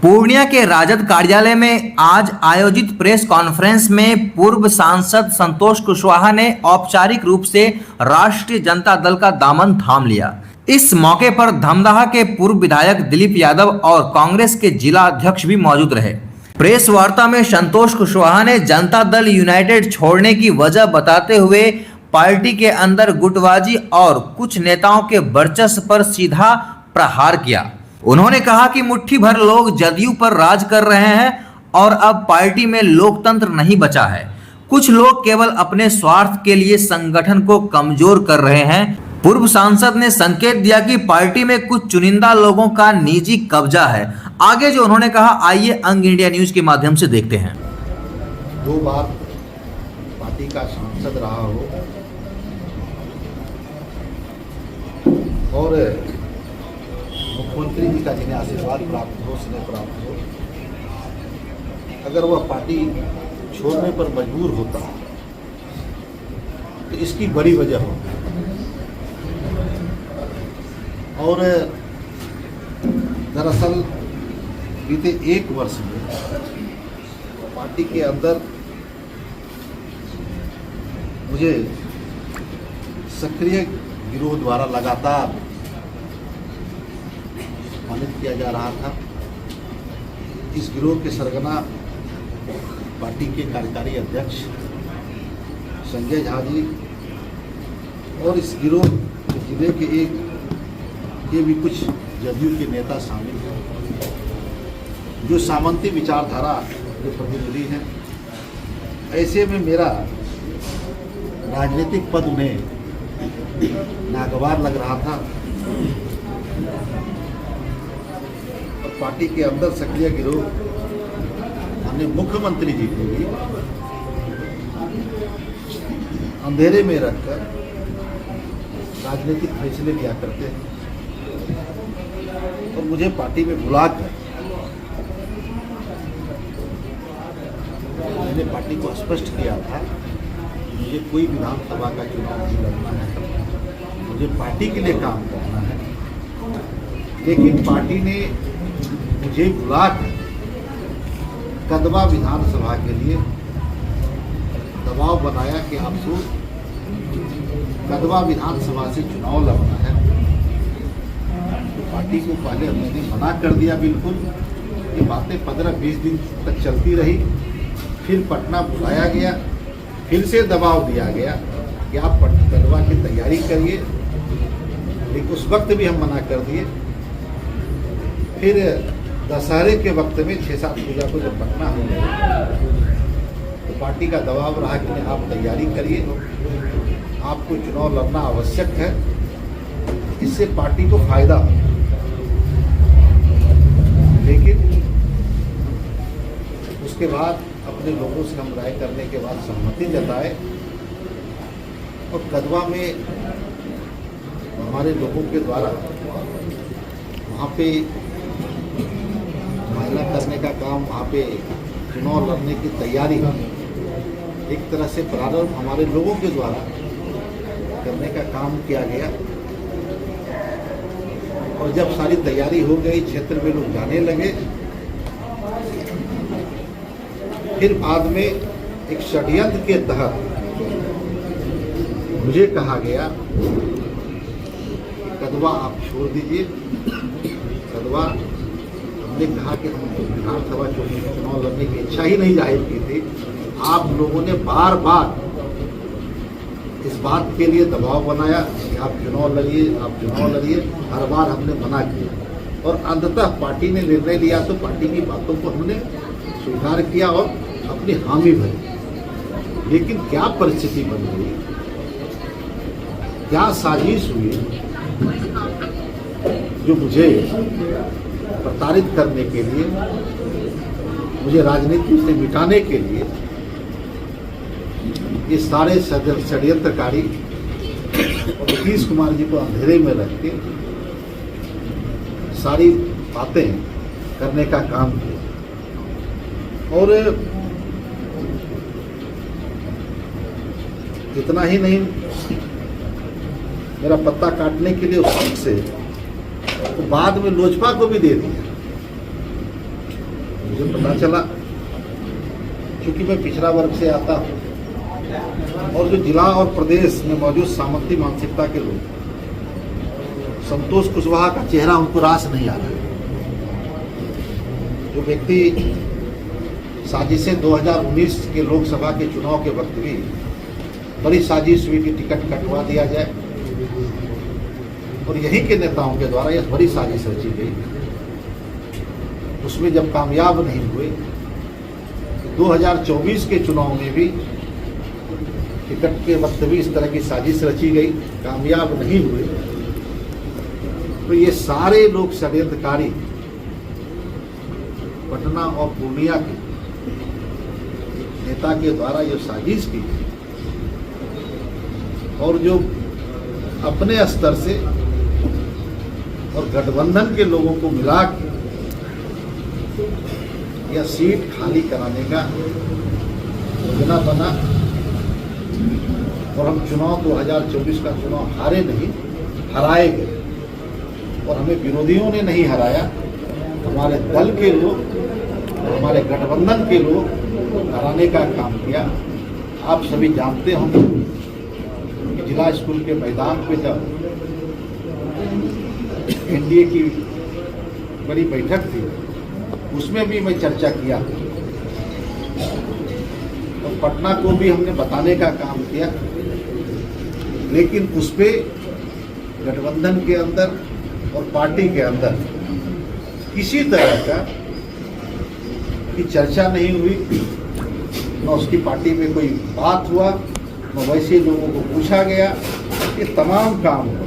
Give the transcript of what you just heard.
पूर्णिया के राजद कार्यालय में आज आयोजित प्रेस कॉन्फ्रेंस में पूर्व सांसद संतोष कुशवाहा ने औपचारिक रूप से राष्ट्रीय जनता दल का दामन थाम लिया। इस मौके पर धमदाहा के पूर्व विधायक दिलीप यादव और कांग्रेस के जिला अध्यक्ष भी मौजूद रहे। प्रेस वार्ता में संतोष कुशवाहा ने जनता दल यूनाइटेड छोड़ने की वजह बताते हुए पार्टी के अंदर गुटबाजी और कुछ नेताओं के वर्चस्व पर सीधा प्रहार किया। उन्होंने कहा कि मुट्ठी भर लोग जदयू पर राज कर रहे हैं और अब पार्टी में लोकतंत्र नहीं बचा है। कुछ लोग केवल अपने स्वार्थ के लिए संगठन को कमजोर कर रहे हैं। पूर्व सांसद ने संकेत दिया कि पार्टी में कुछ चुनिंदा लोगों का निजी कब्जा है। आगे जो उन्होंने कहा, आइए अंग इंडिया न्यूज के माध्यम से देखते हैं। 2 बार पार्टी का सांसद रहा हो और मुख्यमंत्री जी का जिन्हें आशीर्वाद प्राप्त हो, स्नेह प्राप्त हो, अगर वह पार्टी छोड़ने पर मजबूर होता तो इसकी बड़ी वजह होती। और दरअसल बीते 1 वर्ष में पार्टी के अंदर मुझे सक्रिय गिरोह द्वारा लगातार सम्मानित किया जा रहा था। इस गिरोह के सरगना पार्टी के कार्यकारी अध्यक्ष संजय झा जी और इस गिरोह जिले के भी कुछ जदयू के नेता शामिल हैं, जो सामंती विचारधारा के प्रतिनिधि हैं। ऐसे में मेरा राजनीतिक पद उन्हें नागवार लग रहा था। पार्टी के अंदर सक्रिय गिरोह माननीय मुख्यमंत्री जी को भी अंधेरे में रखकर राजनीतिक फैसले लिया करते हैं और मुझे पार्टी में बुलाकर मैंने पार्टी को स्पष्ट किया था कि मुझे कोई विधानसभा का चुनाव नहीं लड़ना है, मुझे पार्टी के लिए काम करना है। लेकिन पार्टी ने मुझे बुलाकर कदवा विधानसभा के लिए दबाव बनाया कि आपको कदवा विधानसभा से चुनाव लड़ना है। तो पार्टी को पहले मैंने मना कर दिया, बिल्कुल। ये बातें 15-20 दिन तक चलती रही। फिर पटना बुलाया गया, फिर से दबाव दिया गया कि आप कदवा की तैयारी करिए, लेकिन उस वक्त भी हम मना कर दिए। फिर दशहरे के वक्त में 6-7 पूजा को जब पटना हो गया तो पार्टी का दबाव रहा कि आप तैयारी करिए, आपको चुनाव लड़ना आवश्यक है, इससे पार्टी को फायदा हो। लेकिन उसके बाद अपने लोगों से हम राय करने के बाद सहमति जताए और कदवा में हमारे लोगों के द्वारा वहाँ पे महिला करने का काम, वहाँ पे चुनाव लड़ने की तैयारी एक तरह से प्रारंभ हमारे लोगों के द्वारा करने का काम किया गया। और जब सारी तैयारी हो गई, क्षेत्र में लोग जाने लगे, फिर बाद में एक षड्यंत्र के तहत मुझे कहा गया कदवा आप छोड़ दीजिए। कदवा हमने कहा कि हम विधानसभा चुनाव लड़ने की इच्छा ही नहीं जाहिर की थी। आप लोगों ने बार बार इस बात के लिए दबाव बनाया कि आप चुनाव लड़िए, आप चुनाव लड़िए। हर बार हमने मना किया और अंततः पार्टी ने निर्णय लिया तो पार्टी की बातों को हमने स्वीकार किया और अपनी हामी भरी। लेकिन क्या परिस्थिति बन गई, क्या साजिश हुई जो मुझे प्रताड़ित करने के लिए, मुझे राजनीति से मिटाने के लिए ये सारे षड्यंत्रकारी और नीतीश कुमार जी को अंधेरे में रख के सारी बातें करने का काम किया। और इतना ही नहीं, मेरा पत्ता काटने के लिए उस वक्त से तो बाद में लोजपा को भी दे दिया। मुझे पता चला, क्योंकि मैं पिछड़ा वर्ग से आता हूँ और जो जिला और प्रदेश में मौजूद सामंती मानसिकता के लोग, संतोष कुशवाहा का चेहरा उनको रास नहीं आ रहा। जो व्यक्ति साजिशें 2019 के लोकसभा के चुनाव के वक्त भी बड़ी साजिश हुई कि टिकट कटवा दिया जाए, और यहीं के नेताओं के द्वारा यह बड़ी साजिश रची गई, उसमें जब कामयाब नहीं हुए, 2024 के चुनाव में भी टिकट के वक्त भी इस तरह की साजिश रची गई, कामयाब नहीं हुए, तो ये सारे लोग षड्यंत्रकारी पटना और पूर्णिया के नेता के द्वारा ये साजिश की, और जो अपने स्तर से और गठबंधन के लोगों को मिला के यह सीट खाली कराने का योजना बना, और हम चुनाव 2024 का चुनाव हारे नहीं, हराए गए। और हमें विरोधियों ने नहीं हराया, हमारे दल के लोग और हमारे गठबंधन के लोग हराने का काम किया। आप सभी जानते होंगे कि जिला स्कूल के मैदान पे जब एनडीए की बड़ी बैठक थी, उसमें भी मैं चर्चा किया, और पटना को भी हमने बताने का काम किया, लेकिन उस पे गठबंधन के अंदर और पार्टी के अंदर किसी तरह का की चर्चा नहीं हुई, न उसकी पार्टी में कोई बात हुआ, न वैसे लोगों को पूछा गया। ये तमाम काम हुआ।